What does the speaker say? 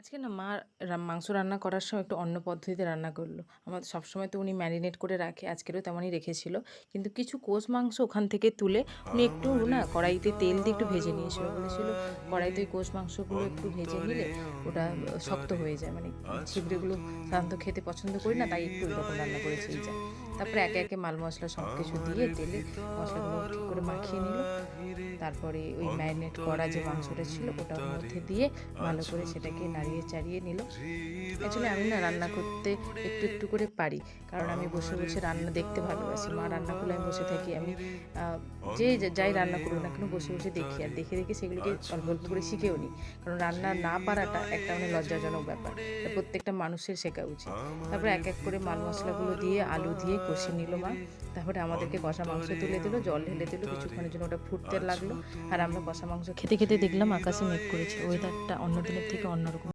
আজকে না মা মাংস রান্না করার সময় একটু অন্য পদ্ধতিতে রান্না করলো। আমার সবসময় তো উনি ম্যারিনেট করে রাখে, আজকেরও তেমনই রেখেছিল। কিন্তু কিছু কোষ মাংস ওখান থেকে তুলে উনি একটু না কড়াইতে তেল দিয়ে একটু ভেজে নিয়েছিল। বলেছিল কড়াইতে ওই কোষ মাংসগুলো একটু ভেজে নিলে ওটা শক্ত হয়ে যায়। মানে ছিবড়েগুলো সাধারণত খেতে পছন্দ করি না, তাই একটু ওইরকম রান্না করেছি এই যা। তারপরে একে, একে মাল মশলা সব কিছু দিয়ে তেলে মশলাগুলো ঠিক করে মাখিয়ে নিল। তারপরে ওই ম্যারিনেট করা যে মাংসটা ছিল ওটার মধ্যে দিয়ে ভালো করে সেটাকে নাড়িয়ে চাড়িয়ে নিল। অ্যাকচুয়ালি আমি না রান্না করতে একটু একটু করে পারি, কারণ আমি বসে বসে রান্না দেখতে ভালোবাসি। মা রান্না করলে আমি বসে থাকি, আমি যাই রান্না করবো না কেন বসে বসে দেখি, আর দেখে দেখে সেগুলোকে অল্প অল্প করে শিখেও নিই। কারণ রান্না না পারাটা একটা মানে লজ্জাজনক ব্যাপার, এটা প্রত্যেকটা মানুষের শেখা উচিত। তারপরে এক এক করে মাল মশলাগুলো দিয়ে আলু দিয়ে কষে নিল মা। তারপরে আমাদেরকে কষা মাংস তুলে দিল, জল ঢেলে দিল, কিছুক্ষণের জন্য ওটা ফুটতে লাগলো। আর আমরা কষা মাংস খেতে খেতে দেখলাম আকাশে মেঘ করেছে, ওয়েদারটা অন্য দিনের থেকে অন্যরকম।